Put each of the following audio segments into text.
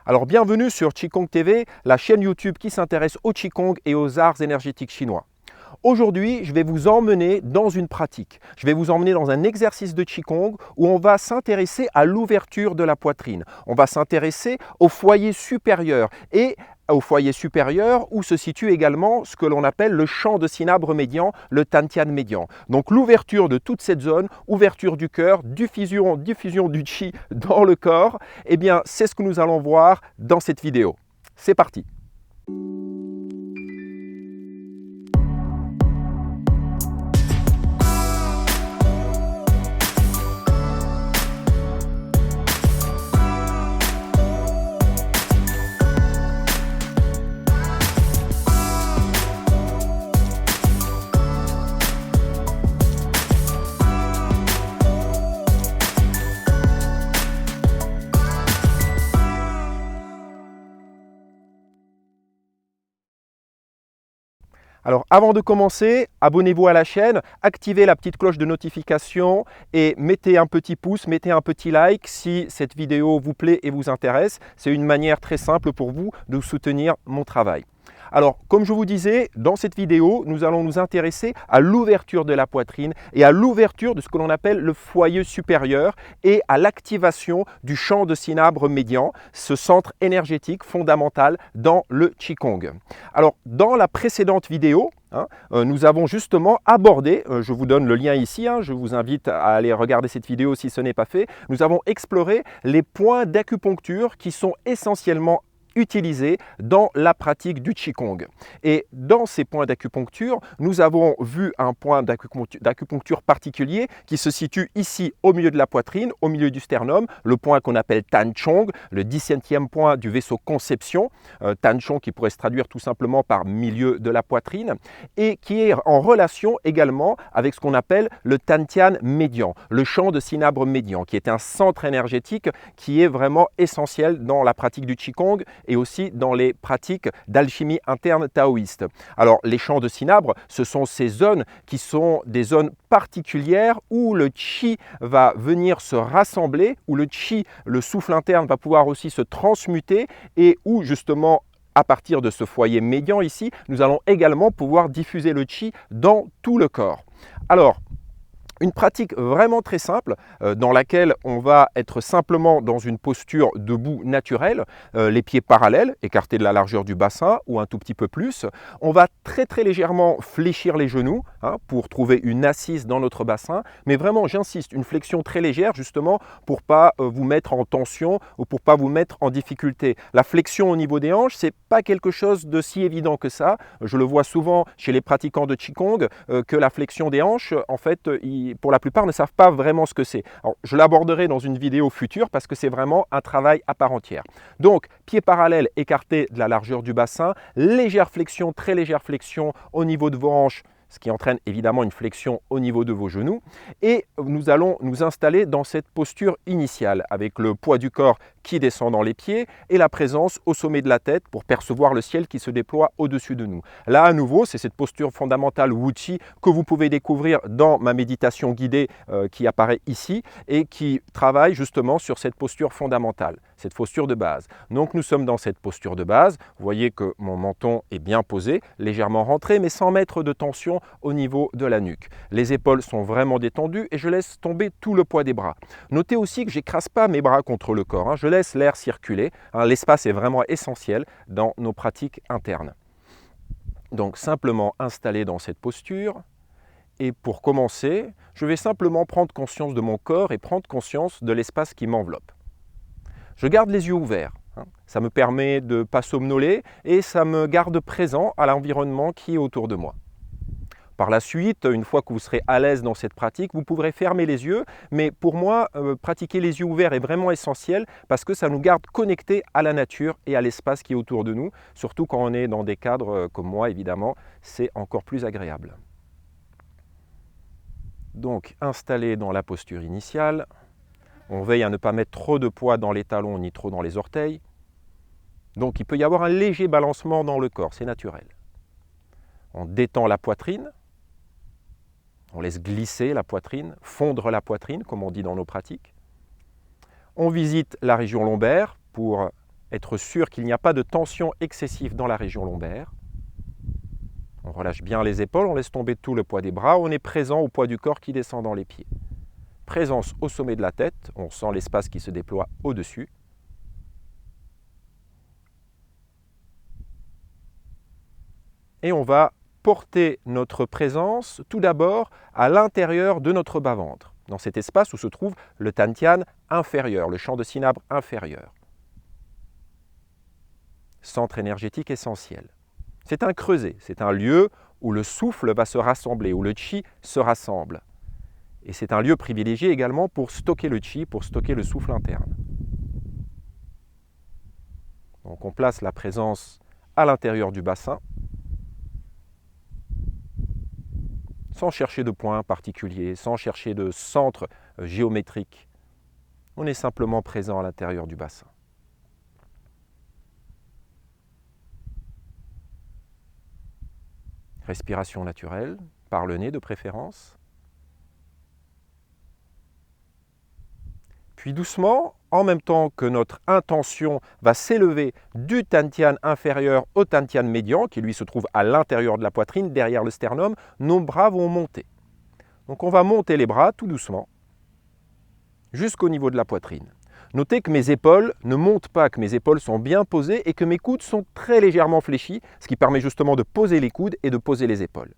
Alors bienvenue sur Qigong TV, la chaîne YouTube qui s'intéresse au Qigong et aux arts énergétiques chinois. Aujourd'hui, je vais vous emmener dans une pratique. Je vais vous emmener dans un exercice de Qigong où on va s'intéresser à l'ouverture de la poitrine. On va s'intéresser au foyer supérieur et au foyer supérieur où se situe également ce que l'on appelle le champ de cinabre médian, le Tantian médian. Donc l'ouverture de toute cette zone, ouverture du cœur, diffusion du Qi dans le corps, eh bien c'est ce que nous allons voir dans cette vidéo. C'est parti! Alors avant de commencer, abonnez-vous à la chaîne, activez la petite cloche de notification et mettez un petit pouce, mettez un petit like si cette vidéo vous plaît et vous intéresse. C'est une manière très simple pour vous de soutenir mon travail. Alors, comme je vous disais, dans cette vidéo, nous allons nous intéresser à l'ouverture de la poitrine et à l'ouverture de ce que l'on appelle le foyer supérieur et à l'activation du champ de cinabre médian, ce centre énergétique fondamental dans le Qigong. Alors, dans la précédente vidéo, nous avons justement abordé, je vous donne le lien ici, je vous invite à aller regarder cette vidéo si ce n'est pas fait, nous avons exploré les points d'acupuncture qui sont essentiellement utilisés dans la pratique du Qigong. Et dans ces points d'acupuncture, nous avons vu un point d'acupuncture particulier qui se situe ici au milieu de la poitrine, au milieu du sternum, le point qu'on appelle Tan Chong, le 17e point du vaisseau conception, Tan Chong qui pourrait se traduire tout simplement par milieu de la poitrine, et qui est en relation également avec ce qu'on appelle le Tantian médian, le champ de cinabre médian, qui est un centre énergétique qui est vraiment essentiel dans la pratique du Qigong et aussi dans les pratiques d'alchimie interne taoïste. Alors, les champs de cinabre, ce sont ces zones qui sont des zones particulières où le Qi va venir se rassembler, où le Qi, le souffle interne, va pouvoir aussi se transmuter et où justement, à partir de ce foyer médian ici, nous allons également pouvoir diffuser le Qi dans tout le corps. Alors, une pratique vraiment très simple dans laquelle on va être simplement dans une posture debout naturelle, les pieds parallèles, écartés de la largeur du bassin ou un tout petit peu plus. On va très légèrement fléchir les genoux pour trouver une assise dans notre bassin, mais vraiment j'insiste, une flexion très légère justement pour ne pas vous mettre en tension ou pour ne pas vous mettre en difficulté. La flexion au niveau des hanches, ce n'est pas quelque chose de si évident que ça. Je le vois souvent chez les pratiquants de Qigong que la flexion des hanches, en fait, pour la plupart ne savent pas vraiment ce que c'est. Alors, je l'aborderai dans une vidéo future parce que c'est vraiment un travail à part entière. Donc, pieds parallèles écartés de la largeur du bassin, légère flexion, très légère flexion au niveau de vos hanches, ce qui entraîne évidemment une flexion au niveau de vos genoux. Et nous allons nous installer dans cette posture initiale avec le poids du corps qui descend dans les pieds et la présence au sommet de la tête pour percevoir le ciel qui se déploie au-dessus de nous. Là, à nouveau, c'est cette posture fondamentale Wu Qi que vous pouvez découvrir dans ma méditation guidée qui apparaît ici et qui travaille justement sur cette posture fondamentale, cette posture de base. Donc, nous sommes dans cette posture de base. Vous voyez que mon menton est bien posé, légèrement rentré, mais sans mettre de tension au niveau de la nuque. Les épaules sont vraiment détendues et je laisse tomber tout le poids des bras. Notez aussi que je n'écrase pas mes bras contre le corps. Je laisse l'air circuler. L'espace est vraiment essentiel dans nos pratiques internes. Donc simplement installé dans cette posture. Et pour commencer, je vais simplement prendre conscience de mon corps et prendre conscience de l'espace qui m'enveloppe. Je garde les yeux ouverts. Ça me permet de ne pas somnoler et ça me garde présent à l'environnement qui est autour de moi. Par la suite, une fois que vous serez à l'aise dans cette pratique, vous pourrez fermer les yeux. Mais pour moi, pratiquer les yeux ouverts est vraiment essentiel parce que ça nous garde connectés à la nature et à l'espace qui est autour de nous. Surtout quand on est dans des cadres comme moi, évidemment, c'est encore plus agréable. Donc, installé dans la posture initiale, on veille à ne pas mettre trop de poids dans les talons ni trop dans les orteils. Donc, il peut y avoir un léger balancement dans le corps, c'est naturel. On détend la poitrine. On laisse glisser la poitrine, fondre la poitrine, comme on dit dans nos pratiques. On visite la région lombaire pour être sûr qu'il n'y a pas de tension excessive dans la région lombaire. On relâche bien les épaules, on laisse tomber tout le poids des bras, on est présent au poids du corps qui descend dans les pieds. Présence au sommet de la tête, on sent l'espace qui se déploie au-dessus. Et on va porter notre présence tout d'abord à l'intérieur de notre bas-ventre, dans cet espace où se trouve le Dantian inférieur, le champ de cinabre inférieur. Centre énergétique essentiel. C'est un creuset, c'est un lieu où le souffle va se rassembler, où le chi se rassemble. Et c'est un lieu privilégié également pour stocker le chi, pour stocker le souffle interne. Donc on place la présence à l'intérieur du bassin, sans chercher de point particulier, sans chercher de centre géométrique. On est simplement présent à l'intérieur du bassin. Respiration naturelle, par le nez de préférence. Puis doucement, en même temps que notre intention va s'élever du Dantian inférieur au Dantian médian, qui lui se trouve à l'intérieur de la poitrine, derrière le sternum, nos bras vont monter. Donc on va monter les bras tout doucement, jusqu'au niveau de la poitrine. Notez que mes épaules ne montent pas, que mes épaules sont bien posées et que mes coudes sont très légèrement fléchis, ce qui permet justement de poser les coudes et de poser les épaules.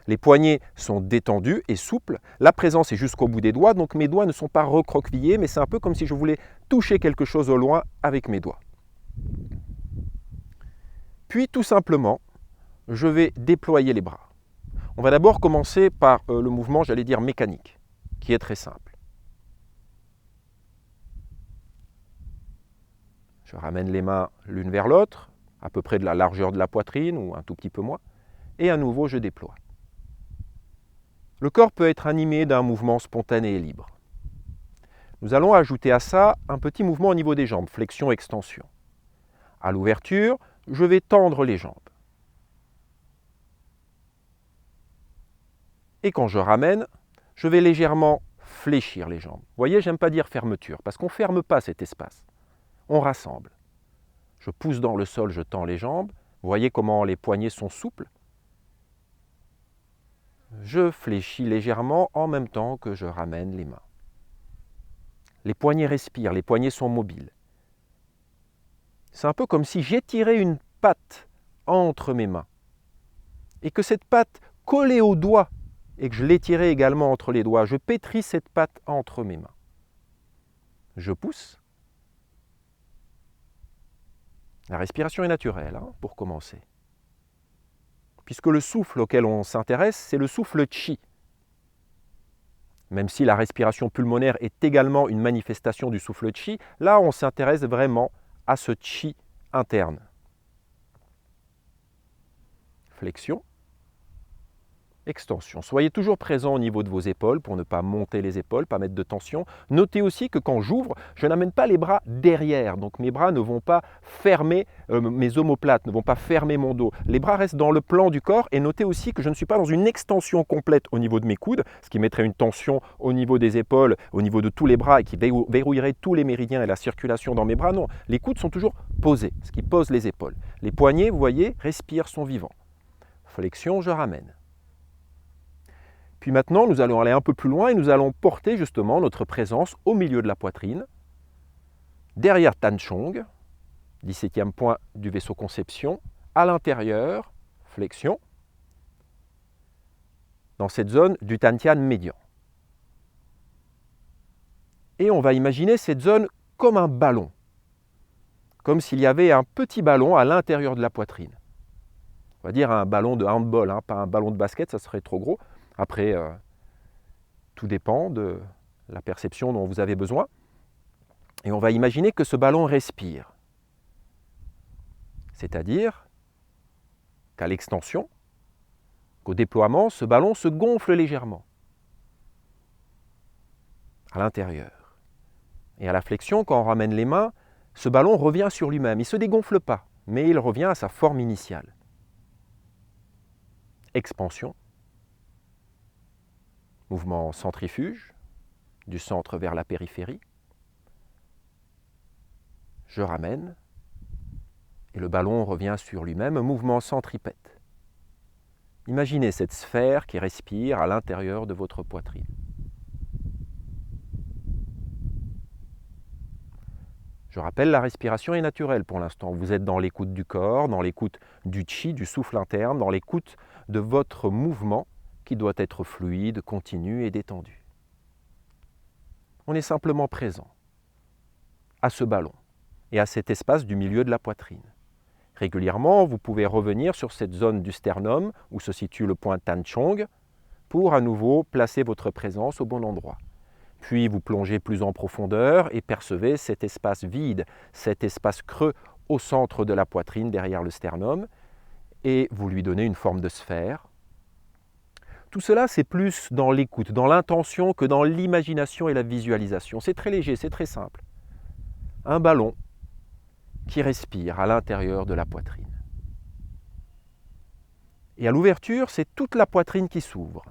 Les poignets sont détendus et souples, la présence est jusqu'au bout des doigts, donc mes doigts ne sont pas recroquevillés, mais c'est un peu comme si je voulais toucher quelque chose au loin avec mes doigts. Puis tout simplement, je vais déployer les bras. On va d'abord commencer par le mouvement, j'allais dire mécanique, qui est très simple. Je ramène les mains l'une vers l'autre, à peu près de la largeur de la poitrine ou un tout petit peu moins, et à nouveau je déploie. Le corps peut être animé d'un mouvement spontané et libre. Nous allons ajouter à ça un petit mouvement au niveau des jambes, flexion-extension. À l'ouverture, je vais tendre les jambes. Et quand je ramène, je vais légèrement fléchir les jambes. Vous voyez, j'aime pas dire fermeture, parce qu'on ne ferme pas cet espace. On rassemble. Je pousse dans le sol, je tends les jambes. Vous voyez comment les poignets sont souples. Je fléchis légèrement en même temps que je ramène les mains. Les poignets respirent, les poignets sont mobiles. C'est un peu comme si j'étirais une patte entre mes mains et que cette patte collée au doigt et que je l'étirais également entre les doigts. Je pétris cette patte entre mes mains. Je pousse. La respiration est naturelle, pour commencer. Puisque le souffle auquel on s'intéresse, c'est le souffle chi. Même si la respiration pulmonaire est également une manifestation du souffle chi, là on s'intéresse vraiment à ce chi interne. Flexion. Extension. Soyez toujours présent au niveau de vos épaules pour ne pas monter les épaules, pas mettre de tension. Notez aussi que quand j'ouvre, je n'amène pas les bras derrière. Donc mes bras ne vont pas fermer mes omoplates, ne vont pas fermer mon dos. Les bras restent dans le plan du corps et notez aussi que je ne suis pas dans une extension complète au niveau de mes coudes, ce qui mettrait une tension au niveau des épaules, au niveau de tous les bras et qui verrouillerait tous les méridiens et la circulation dans mes bras. Non, les coudes sont toujours posés, ce qui pose les épaules. Les poignets, vous voyez, respirent, sont vivants. Flexion, je ramène. Puis maintenant, nous allons aller un peu plus loin et nous allons porter justement notre présence au milieu de la poitrine, derrière Tan Chong, 17e point du vaisseau conception, à l'intérieur, flexion, dans cette zone du Dantian médian. Et on va imaginer cette zone comme un ballon, comme s'il y avait un petit ballon à l'intérieur de la poitrine. On va dire un ballon de handball, pas un ballon de basket, ça serait trop gros. Après, tout dépend de la perception dont vous avez besoin. Et on va imaginer que ce ballon respire. C'est-à-dire qu'à l'extension, qu'au déploiement, ce ballon se gonfle légèrement à l'intérieur. Et à la flexion, quand on ramène les mains, ce ballon revient sur lui-même. Il ne se dégonfle pas, mais il revient à sa forme initiale. Expansion. Mouvement centrifuge, du centre vers la périphérie. Je ramène, Et le ballon revient sur lui-même, un mouvement centripète. Imaginez cette sphère qui respire à l'intérieur de votre poitrine. Je rappelle, la respiration est naturelle pour l'instant. Vous êtes dans l'écoute du corps, dans l'écoute du chi, du souffle interne, dans l'écoute de votre mouvement qui doit être fluide, continu et détendu. On est simplement présent à ce ballon et à cet espace du milieu de la poitrine. Régulièrement, vous pouvez revenir sur cette zone du sternum où se situe le point Tan Chong pour à nouveau placer votre présence au bon endroit. Puis vous plongez plus en profondeur et percevez cet espace vide, cet espace creux au centre de la poitrine derrière le sternum et vous lui donnez une forme de sphère. Tout cela, c'est plus dans l'écoute, dans l'intention que dans l'imagination et la visualisation. C'est très léger, c'est très simple. Un ballon qui respire à l'intérieur de la poitrine. Et à l'ouverture, c'est toute la poitrine qui s'ouvre.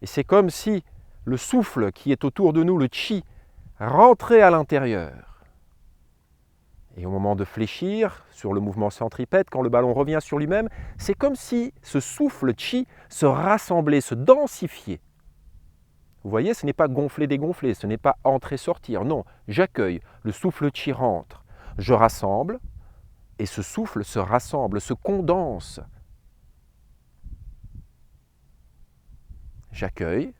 Et c'est comme si le souffle qui est autour de nous, le chi, rentrait à l'intérieur. Et au moment de fléchir sur le mouvement centripète, quand le ballon revient sur lui-même, c'est comme si ce souffle chi se rassemblait, se densifiait. Vous voyez, ce n'est pas gonfler, dégonfler, ce n'est pas entrer, sortir. Non, j'accueille, le souffle chi rentre. Je rassemble et ce souffle se rassemble, se condense. J'accueille.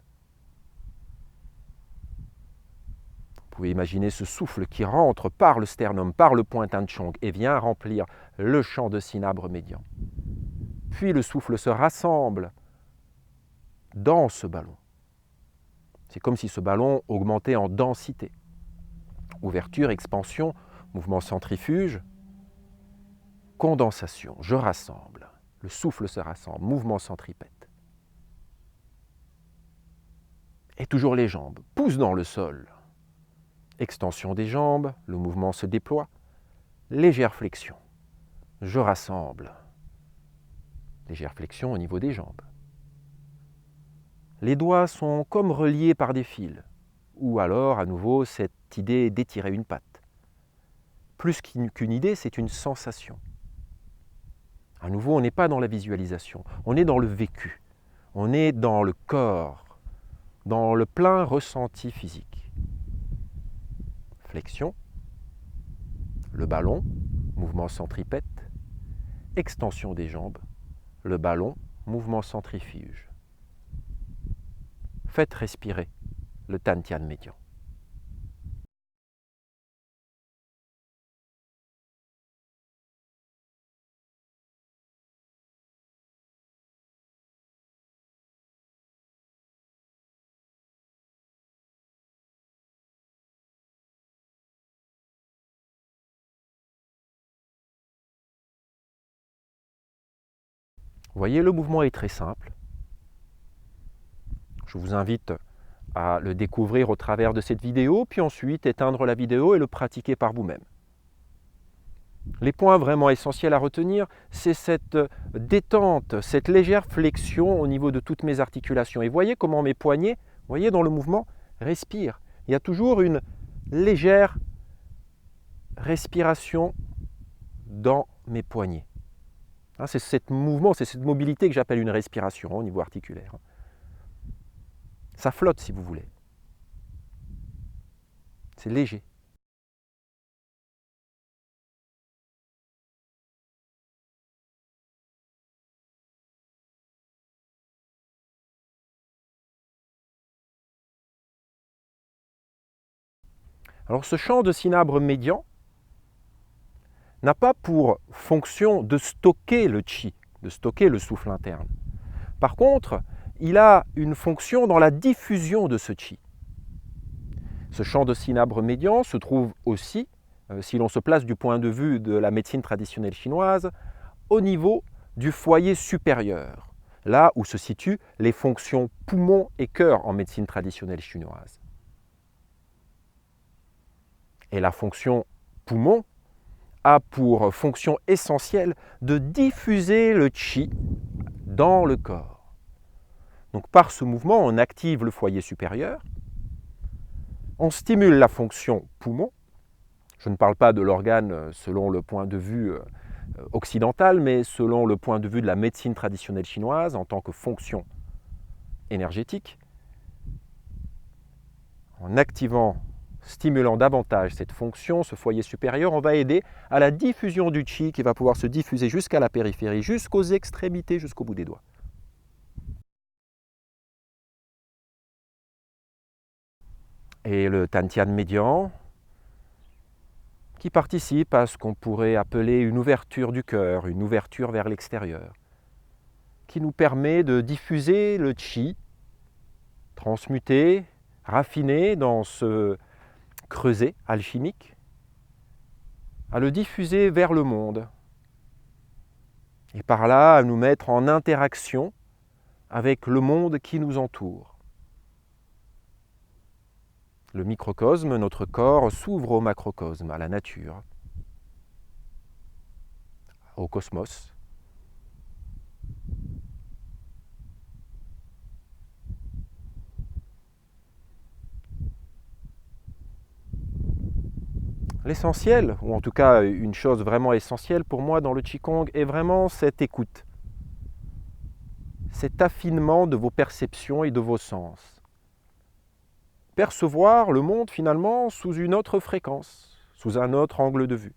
Vous pouvez imaginer ce souffle qui rentre par le sternum, par le point Tan Chong et vient remplir le champ de cinabre médian. Puis le souffle se rassemble dans ce ballon. C'est comme si ce ballon augmentait en densité. Ouverture, expansion, mouvement centrifuge, condensation, je rassemble. Le souffle se rassemble, mouvement centripète. Et toujours les jambes, poussent dans le sol. Extension des jambes, le mouvement se déploie. Légère flexion, je rassemble. Légère flexion au niveau des jambes. Les doigts sont comme reliés par des fils, ou alors à nouveau cette idée d'étirer une patte. Plus qu'une idée, c'est une sensation. À nouveau, on n'est pas dans la visualisation, on est dans le vécu, on est dans le corps, dans le plein ressenti physique. Flexion, le ballon, mouvement centripète, extension des jambes, le ballon, mouvement centrifuge. Faites respirer le Dantian médian. Vous voyez, le mouvement est très simple. Je vous invite à le découvrir au travers de cette vidéo, puis ensuite éteindre la vidéo et le pratiquer par vous-même. Les points vraiment essentiels à retenir, c'est cette détente, cette légère flexion au niveau de toutes mes articulations. Et voyez comment mes poignets, voyez dans le mouvement, respirent. Il y a toujours une légère respiration dans mes poignets. C'est ce mouvement, c'est cette mobilité que j'appelle une respiration au niveau articulaire. Ça flotte si vous voulez. C'est léger. Alors ce champ de cinabre médian n'a pas pour fonction de stocker le chi, de stocker le souffle interne. Par contre, il a une fonction dans la diffusion de ce chi. Ce champ de cinabre médian se trouve aussi, si l'on se place du point de vue de la médecine traditionnelle chinoise, au niveau du foyer supérieur, là où se situent les fonctions poumon et cœur en médecine traditionnelle chinoise. Et la fonction poumon a pour fonction essentielle de diffuser le chi dans le corps. Donc par ce mouvement, on active le foyer supérieur, on stimule la fonction poumon, Je ne parle pas de l'organe selon le point de vue occidental, mais selon le point de vue de la médecine traditionnelle chinoise en tant que fonction énergétique. En activant, stimulant davantage cette fonction, ce foyer supérieur, on va aider à la diffusion du qi qui va pouvoir se diffuser jusqu'à la périphérie, jusqu'aux extrémités, jusqu'au bout des doigts. Et le Tantian médian, qui participe à ce qu'on pourrait appeler une ouverture du cœur, une ouverture vers l'extérieur, qui nous permet de diffuser le qi, transmuté, raffiné dans ce creuset alchimique, à le diffuser vers le monde, et par là à nous mettre en interaction avec le monde qui nous entoure. Le microcosme, notre corps, s'ouvre au macrocosme, à la nature, au cosmos. L'essentiel, ou en tout cas une chose vraiment essentielle pour moi dans le Qigong, est vraiment cette écoute, cet affinement de vos perceptions et de vos sens. Percevoir le monde finalement sous une autre fréquence, sous un autre angle de vue.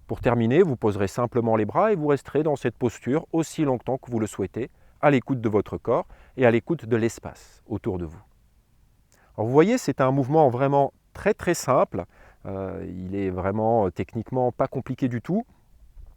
Pour terminer, vous poserez simplement les bras et vous resterez dans cette posture aussi longtemps que vous le souhaitez, à l'écoute de votre corps et à l'écoute de l'espace autour de vous. Alors vous voyez, c'est un mouvement vraiment très simple. Il est vraiment techniquement pas compliqué du tout.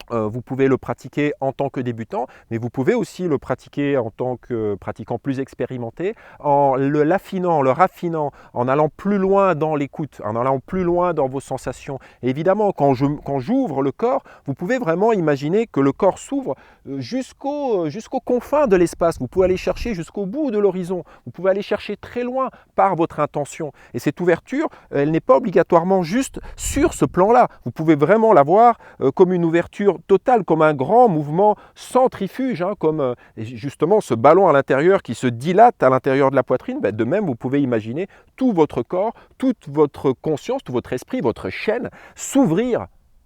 Vous pouvez le pratiquer en tant que débutant, mais vous pouvez aussi le pratiquer en tant que pratiquant plus expérimenté, en l'affinant, en le raffinant, en allant plus loin dans l'écoute, en allant plus loin dans vos sensations. Et évidemment, quand j'ouvre le corps, vous pouvez vraiment imaginer que le corps s'ouvre jusqu'aux confins de l'espace. Vous pouvez aller chercher jusqu'au bout de l'horizon. Vous pouvez aller chercher très loin par votre intention. Et cette ouverture, elle n'est pas obligatoirement juste sur ce plan-là. Vous pouvez vraiment la voir comme une ouverture totale, comme un grand mouvement centrifuge, comme justement ce ballon à l'intérieur qui se dilate à l'intérieur de la poitrine. De même, vous pouvez imaginer tout votre corps, toute votre conscience, tout votre esprit, votre chaîne s'ouvrir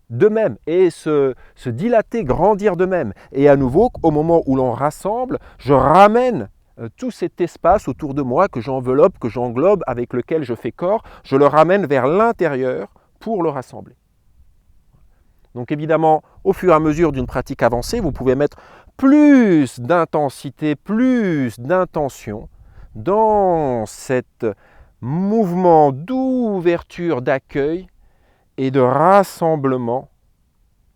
d'eux-mêmes et se dilater, grandir d'eux-mêmes. Et à nouveau, au moment où l'on rassemble, je ramène tout cet espace autour de moi que j'enveloppe, que j'englobe, avec lequel je fais corps, je le ramène vers l'intérieur pour le rassembler. Donc évidemment, au fur et à mesure d'une pratique avancée, vous pouvez mettre plus d'intensité, plus d'intention dans cet mouvement d'ouverture, d'accueil et de rassemblement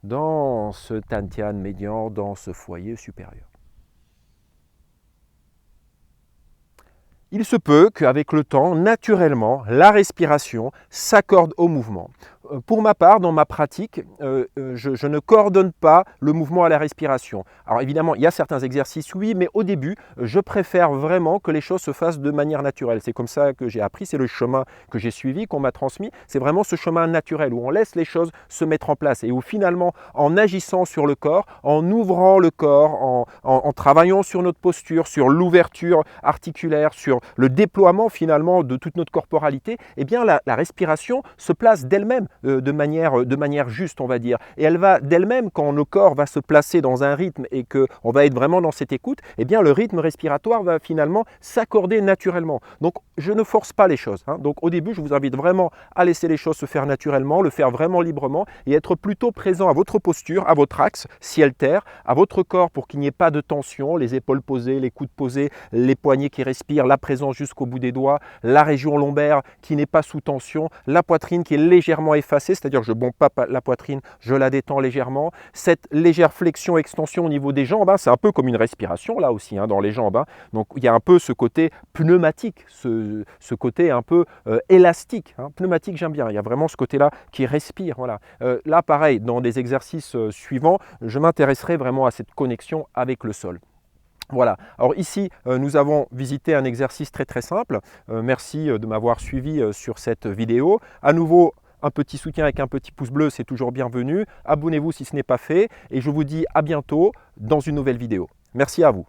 dans ce Tantian médian, dans ce foyer supérieur. Il se peut qu'avec le temps, naturellement, la respiration s'accorde au mouvement. Pour ma part, dans ma pratique, je ne coordonne pas le mouvement à la respiration. Alors évidemment, il y a certains exercices, oui, mais au début, je préfère vraiment que les choses se fassent de manière naturelle. C'est comme ça que j'ai appris, c'est le chemin que j'ai suivi, qu'on m'a transmis. C'est vraiment ce chemin naturel où on laisse les choses se mettre en place et où finalement, en agissant sur le corps, en ouvrant le corps, en travaillant sur notre posture, sur l'ouverture articulaire, sur le déploiement finalement de toute notre corporalité, eh bien la respiration se place d'elle-même de manière juste, on va dire. Et elle va d'elle-même, quand le corps va se placer dans un rythme et qu'on va être vraiment dans cette écoute, eh bien le rythme respiratoire va finalement s'accorder naturellement. Donc je ne force pas les choses. Donc au début, je vous invite vraiment à laisser les choses se faire naturellement, le faire vraiment librement et être plutôt présent à votre posture, à votre axe, ciel-terre, à votre corps pour qu'il n'y ait pas de tension, les épaules posées, les coudes posés, les poignets qui respirent, la présence jusqu'au bout des doigts, la région lombaire qui n'est pas sous tension, la poitrine qui est légèrement effacée, c'est-à-dire que je ne bombe pas la poitrine, je la détends légèrement. Cette légère flexion-extension au niveau des jambes, c'est un peu comme une respiration là aussi dans les jambes. Donc il y a un peu ce côté pneumatique, ce côté un peu élastique. Pneumatique, j'aime bien, il y a vraiment ce côté-là qui respire. Voilà. Là, pareil, dans des exercices suivants, je m'intéresserai vraiment à cette connexion avec le sol. Voilà, alors ici nous avons visité un exercice très simple. Merci de m'avoir suivi sur cette vidéo. À nouveau, un petit soutien avec un petit pouce bleu, c'est toujours bienvenu. Abonnez-vous si ce n'est pas fait et je vous dis à bientôt dans une nouvelle vidéo. Merci à vous.